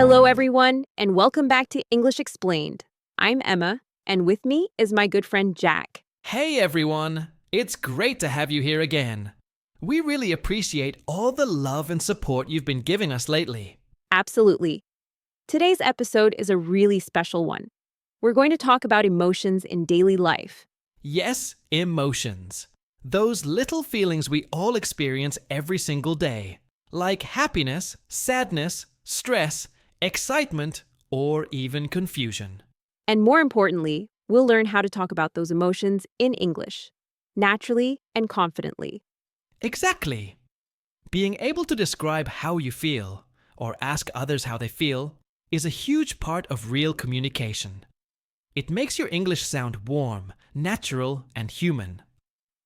Hello, everyone, and welcome back to English Explained. I'm Emma, and with me is my good friend Jack. Hey everyone! It's great to have you here again. We really appreciate all the love and support you've been giving us lately. Absolutely. Today's episode is a really special one. We're going to talk about emotions in daily life. Yes, emotions. Those little feelings we all experience every single day, like happiness, sadness, stress, excitement, or even confusion. And more importantly, we'll learn how to talk about those emotions in English, naturally and confidently. Exactly. Being able to describe how you feel, or ask others how they feel, is a huge part of real communication. It makes your English sound warm, natural, and human.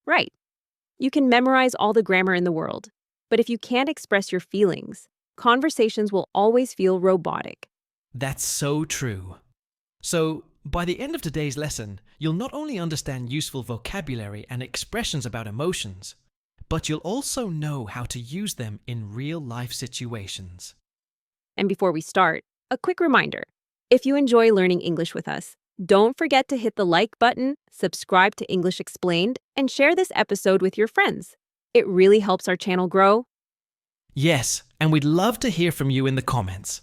Right. You can memorize all the grammar in the world, but if you can't express your feelings, conversations will always feel robotic. That's so true. So, by the end of today's lesson, you'll not only understand useful vocabulary and expressions about emotions, but you'll also know how to use them in real-life situations. And before we start, a quick reminder. If you enjoy learning English with us, don't forget to hit the like button, subscribe to English Explained, and share this episode with your friends. It really helps our channel grow. Yes, and we'd love to hear from you in the comments.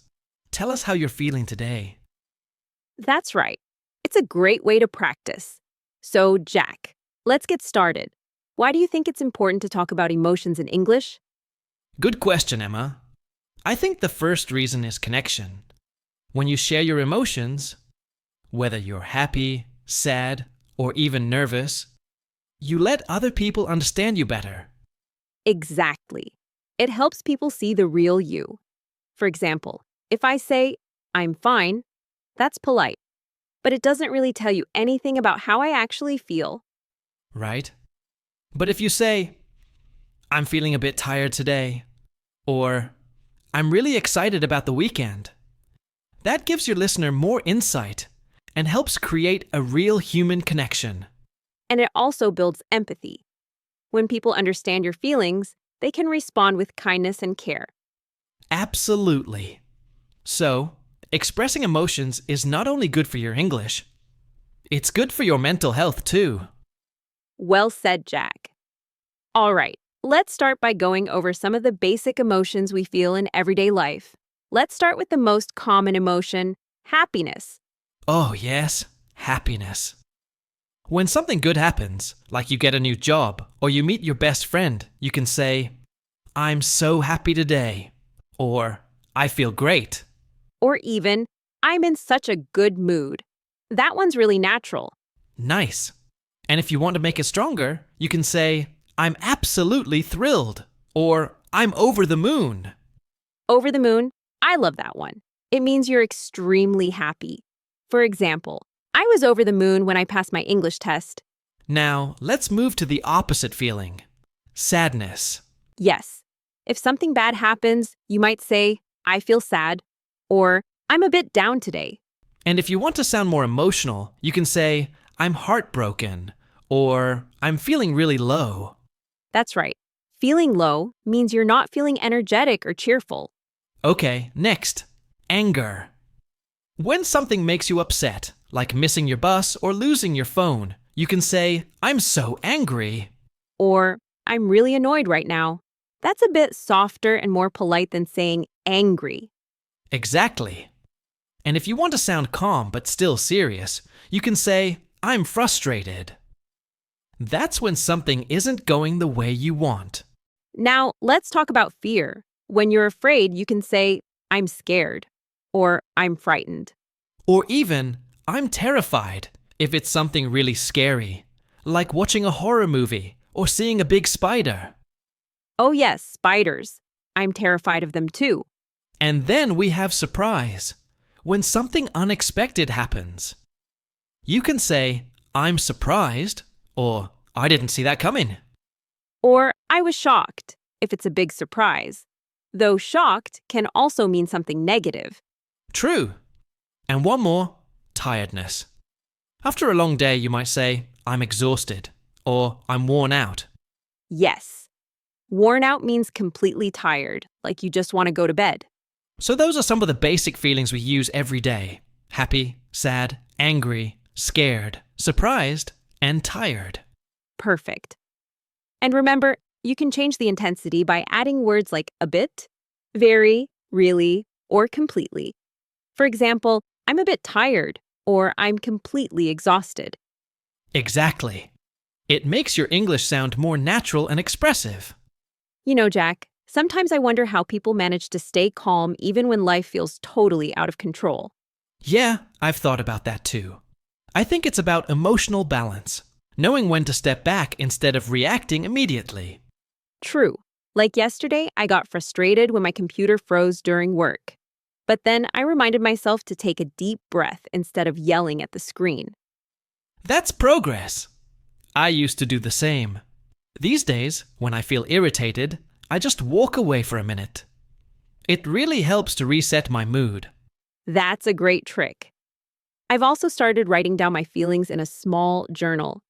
Tell us how you're feeling today. That's right. It's a great way to practice. So, Jack, let's get started. Why do you think it's important to talk about emotions in English? Good question, Emma. I think the first reason is connection. When you share your emotions, whether you're happy, sad, or even nervous, you let other people understand you better. Exactly. It helps people see the real you. For example, if I say, I'm fine, that's polite, but it doesn't really tell you anything about how I actually feel. Right? But if you say, I'm feeling a bit tired today, or I'm really excited about the weekend, that gives your listener more insight and helps create a real human connection. And it also builds empathy. When people understand your feelings, they can respond with kindness and care. Absolutely. So, expressing emotions is not only good for your English, it's good for your mental health too. Well said, Jack. All right, let's start by going over some of the basic emotions we feel in everyday life. Let's start with the most common emotion, happiness. Oh yes, happiness. When something good happens, like you get a new job or you meet your best friend, you can say, I'm so happy today, or I feel great. Or even, I'm in such a good mood. That one's really natural. Nice. And if you want to make it stronger, you can say, I'm absolutely thrilled, or I'm over the moon. Over the moon, I love that one. It means you're extremely happy. For example, I was over the moon when I passed my English test. Now, let's move to the opposite feeling, sadness. Yes, if something bad happens, you might say, I feel sad, or I'm a bit down today. And if you want to sound more emotional, you can say, I'm heartbroken, or I'm feeling really low. That's right. Feeling low means you're not feeling energetic or cheerful. Okay, next, anger. When something makes you upset, like missing your bus or losing your phone, you can say, I'm so angry. Or, I'm really annoyed right now. That's a bit softer and more polite than saying angry. Exactly. And if you want to sound calm but still serious, you can say, I'm frustrated. That's when something isn't going the way you want. Now, let's talk about fear. When you're afraid, you can say, I'm scared, or I'm frightened. Or even, I'm terrified, if it's something really scary, like watching a horror movie or seeing a big spider. Oh yes, spiders. I'm terrified of them too. And then we have surprise, when something unexpected happens. You can say, I'm surprised, or I didn't see that coming. Or I was shocked, if it's a big surprise. Though shocked can also mean something negative. True. And one more, tiredness. After a long day, you might say, I'm exhausted, or I'm worn out. Yes. Worn out means completely tired, like you just want to go to bed. So those are some of the basic feelings we use every day: happy, sad, angry, scared, surprised, and tired. Perfect. And remember, you can change the intensity by adding words like a bit, very, really, or completely. For example, I'm a bit tired, or I'm completely exhausted. Exactly. It makes your English sound more natural and expressive. You know, Jack, sometimes I wonder how people manage to stay calm even when life feels totally out of control. Yeah, I've thought about that too. I think it's about emotional balance, knowing when to step back instead of reacting immediately. True. Like yesterday, I got frustrated when my computer froze during work. But then I reminded myself to take a deep breath instead of yelling at the screen. That's progress. I used to do the same. These days, when I feel irritated, I just walk away for a minute. It really helps to reset my mood. That's a great trick. I've also started writing down my feelings in a small journal.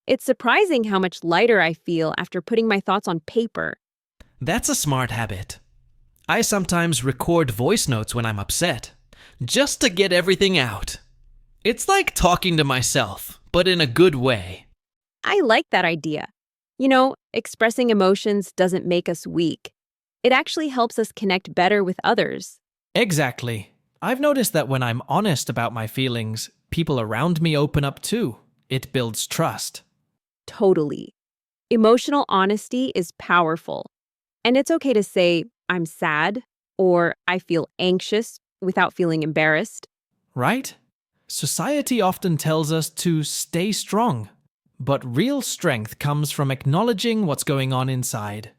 It's surprising how much lighter I feel after putting my thoughts on paper. That's a smart habit. I sometimes record voice notes when I'm upset, just to get everything out. It's like talking to myself, but in a good way. I like that idea. You know, expressing emotions doesn't make us weak. It actually helps us connect better with others. Exactly. I've noticed that when I'm honest about my feelings, people around me open up too. It builds trust. Totally. Emotional honesty is powerful. And it's okay to say, I'm sad, or I feel anxious without feeling embarrassed. Right? Society often tells us to stay strong, but real strength comes from acknowledging what's going on inside.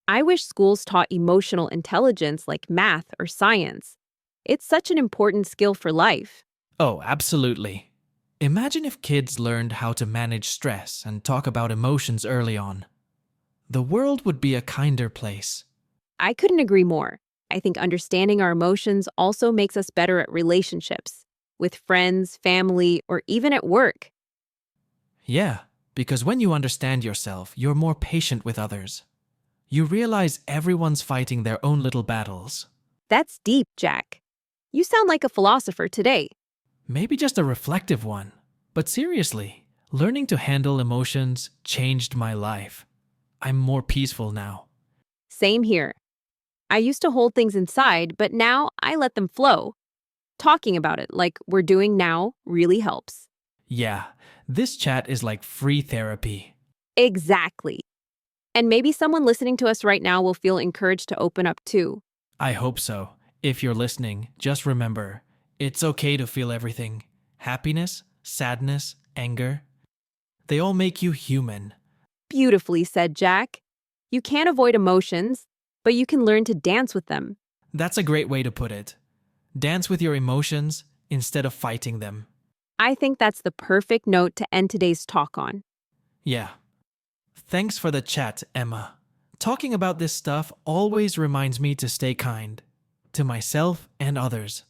I wish schools taught emotional intelligence like math or science. It's such an important skill for life. Oh, absolutely. Imagine if kids learned how to manage stress and talk about emotions early on. The world would be a kinder place. I couldn't agree more. I think understanding our emotions also makes us better at relationships, with friends, family, or even at work. Yeah, because when you understand yourself, you're more patient with others. You realize everyone's fighting their own little battles. That's deep, Jack. You sound like a philosopher today. Maybe just a reflective one. But seriously, learning to handle emotions changed my life. I'm more peaceful now. Same here. I used to hold things inside, but now I let them flow. Talking about it, like we're doing now, really helps. Yeah, this chat is like free therapy. Exactly. And maybe someone listening to us right now will feel encouraged to open up too. I hope so. If you're listening, just remember, it's okay to feel everything. Happiness, sadness, anger. They all make you human. Beautifully said, Jack. You can't avoid emotions, but you can learn to dance with them. That's a great way to put it. Dance with your emotions instead of fighting them. I think that's the perfect note to end today's talk on. Yeah. Thanks for the chat, Emma. Talking about this stuff always reminds me to stay kind. To myself and others.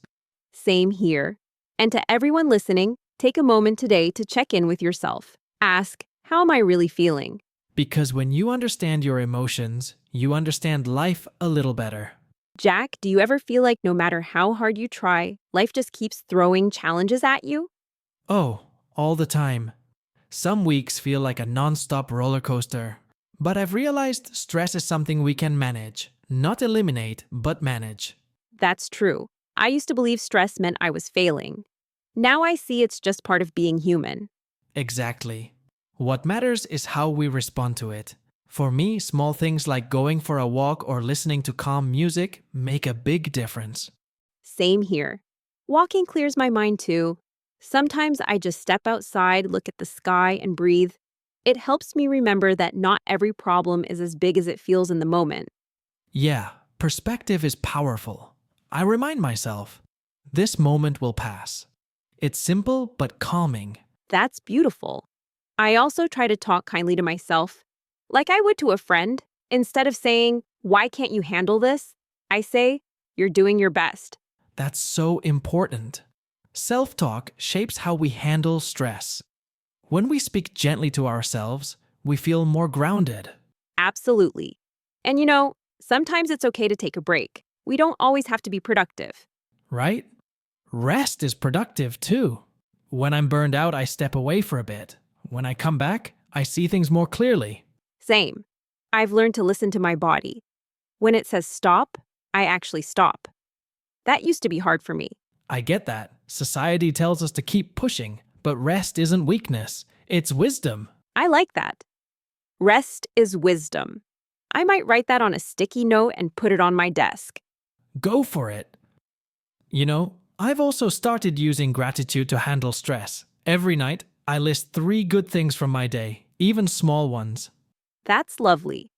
Same here. And to everyone listening, take a moment today to check in with yourself. Ask, how am I really feeling? Because when you understand your emotions, you understand life a little better. Jack, do you ever feel like no matter how hard you try, life just keeps throwing challenges at you? Oh, all the time. Some weeks feel like a non-stop roller coaster. But I've realized stress is something we can manage. Not eliminate, but manage. That's true. I used to believe stress meant I was failing. Now I see it's just part of being human. Exactly. What matters is how we respond to it. For me, small things like going for a walk or listening to calm music make a big difference. Same here. Walking clears my mind too. Sometimes I just step outside, look at the sky, and breathe. It helps me remember that not every problem is as big as it feels in the moment. Yeah, perspective is powerful. I remind myself, this moment will pass. It's simple but calming. That's beautiful. I also try to talk kindly to myself, like I would to a friend. Instead of saying, why can't you handle this? I say, you're doing your best. That's so important. Self-talk shapes how we handle stress. When we speak gently to ourselves, we feel more grounded. Absolutely. And you know, sometimes it's okay to take a break. We don't always have to be productive. Right? Rest is productive too. When I'm burned out, I step away for a bit. When I come back, I see things more clearly. Same. I've learned to listen to my body. When it says stop, I actually stop. That used to be hard for me. I get that. Society tells us to keep pushing, but rest isn't weakness, it's wisdom. I like that. Rest is wisdom. I might write that on a sticky note and put it on my desk. Go for it. You know, I've also started using gratitude to handle stress. Every night, I list 3 good things from my day, even small ones. That's lovely.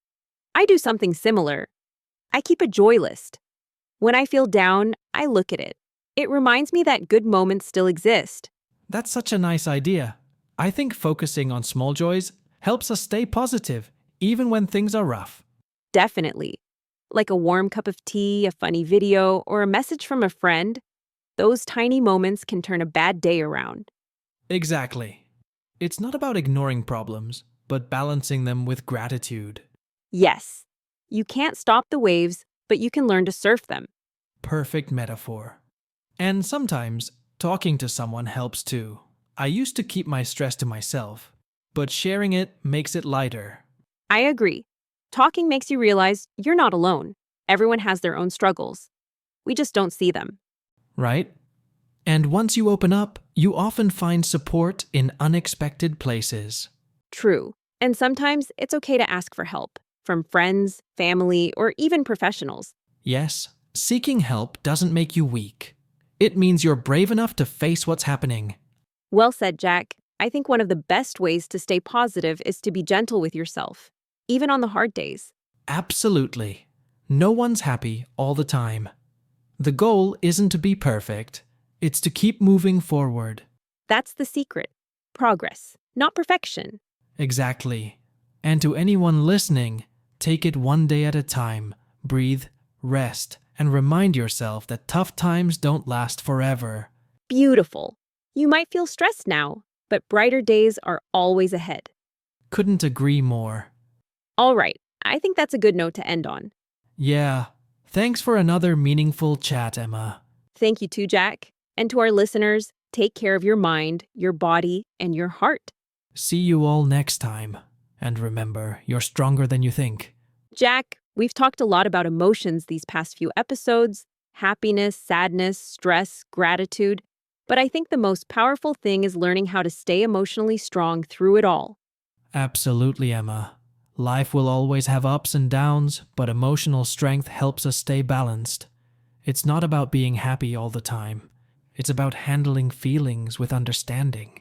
I do something similar. I keep a joy list. When I feel down, I look at it. It reminds me that good moments still exist. That's such a nice idea. I think focusing on small joys helps us stay positive, even when things are rough. Definitely. Like a warm cup of tea, a funny video, or a message from a friend, those tiny moments can turn a bad day around. Exactly. It's not about ignoring problems, but balancing them with gratitude. Yes, you can't stop the waves, but you can learn to surf them. Perfect metaphor. And sometimes, talking to someone helps too. I used to keep my stress to myself, but sharing it makes it lighter. I agree. Talking makes you realize you're not alone. Everyone has their own struggles. We just don't see them. Right? And once you open up, you often find support in unexpected places. True. And sometimes it's okay to ask for help from friends, family, or even professionals. Yes, seeking help doesn't make you weak. It means you're brave enough to face what's happening. Well said, Jack. I think one of the best ways to stay positive is to be gentle with yourself, even on the hard days. Absolutely. No one's happy all the time. The goal isn't to be perfect, it's to keep moving forward. That's the secret. Progress, not perfection. Exactly. And to anyone listening, take it one day at a time. Breathe, rest, and remind yourself that tough times don't last forever. Beautiful. You might feel stressed now, but brighter days are always ahead. Couldn't agree more. All right, I think that's a good note to end on. Yeah. Thanks for another meaningful chat, Emma. Thank you too, Jack. And to our listeners, take care of your mind, your body, and your heart. See you all next time. And remember, you're stronger than you think. Jack, we've talked a lot about emotions these past few episodes: happiness, sadness, stress, gratitude. But I think the most powerful thing is learning how to stay emotionally strong through it all. Absolutely, Emma. Life will always have ups and downs, but emotional strength helps us stay balanced. It's not about being happy all the time. It's about handling feelings with understanding.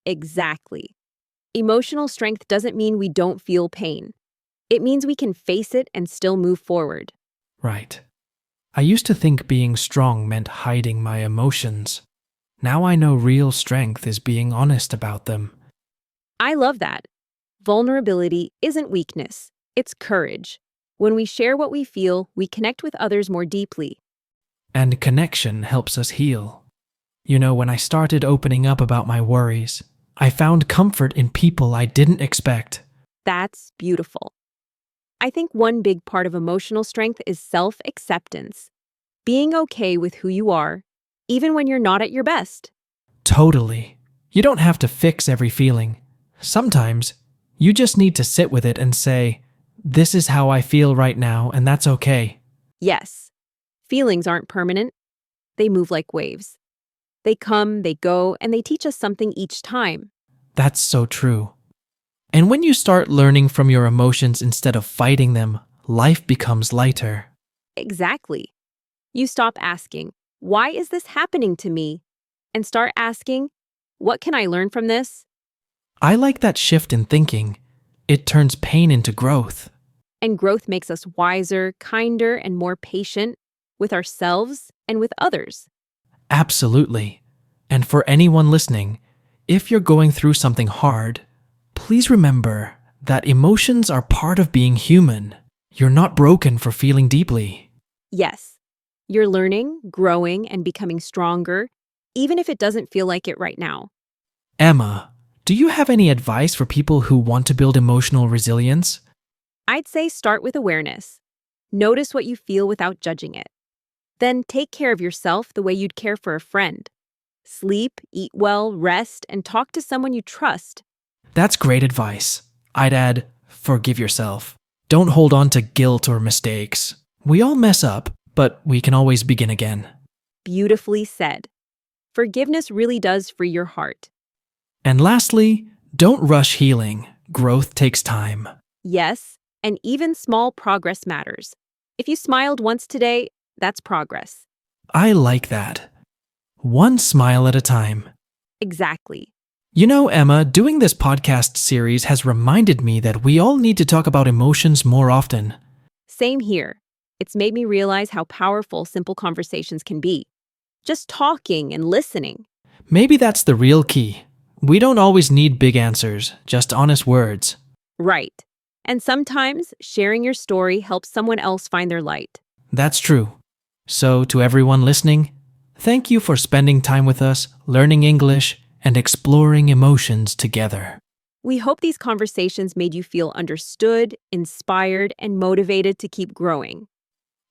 Exactly. Emotional strength doesn't mean we don't feel pain. It means we can face it and still move forward. Right. I used to think being strong meant hiding my emotions. Now I know real strength is being honest about them. I love that. Vulnerability isn't weakness, it's courage. When we share what we feel, we connect with others more deeply. And connection helps us heal. You know, when I started opening up about my worries, I found comfort in people I didn't expect. That's beautiful. I think one big part of emotional strength is self-acceptance. Being okay with who you are, even when you're not at your best. Totally. You don't have to fix every feeling. Sometimes, you just need to sit with it and say, this is how I feel right now, and that's okay. Yes, feelings aren't permanent. They move like waves. They come, they go, and they teach us something each time. That's so true. And when you start learning from your emotions instead of fighting them, life becomes lighter. Exactly. You stop asking, why is this happening to me? And start asking, what can I learn from this? I like that shift in thinking. It turns pain into growth. And growth makes us wiser, kinder, and more patient with ourselves and with others. Absolutely. And for anyone listening, if you're going through something hard, please remember that emotions are part of being human. You're not broken for feeling deeply. Yes, you're learning, growing, and becoming stronger, even if it doesn't feel like it right now. Emma, do you have any advice for people who want to build emotional resilience? I'd say start with awareness. Notice what you feel without judging it. Then take care of yourself the way you'd care for a friend. Sleep, eat well, rest, and talk to someone you trust. That's great advice. I'd add, forgive yourself. Don't hold on to guilt or mistakes. We all mess up, but we can always begin again. Beautifully said. Forgiveness really does free your heart. And lastly, don't rush healing. Growth takes time. Yes, and even small progress matters. If you smiled once today, that's progress. I like that. One smile at a time. Exactly. You know, Emma, doing this podcast series has reminded me that we all need to talk about emotions more often. Same here. It's made me realize how powerful simple conversations can be. Just talking and listening. Maybe that's the real key. We don't always need big answers, just honest words. Right. And sometimes sharing your story helps someone else find their light. That's true. So, to everyone listening, thank you for spending time with us, learning English, and exploring emotions together. We hope these conversations made you feel understood, inspired, and motivated to keep growing.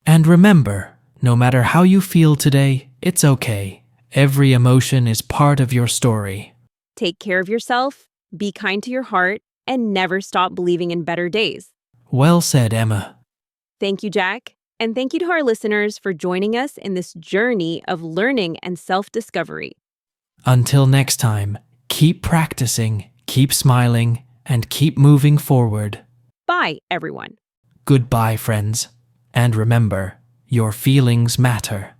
And remember, no matter how you feel today, it's okay. Every emotion is part of your story. Take care of yourself, be kind to your heart, and never stop believing in better days. Well said, Emma. Thank you, Jack. And thank you to our listeners for joining us in this journey of learning and self-discovery. Until next time, keep practicing, keep smiling, and keep moving forward. Bye, everyone. Goodbye, friends. And remember, your feelings matter.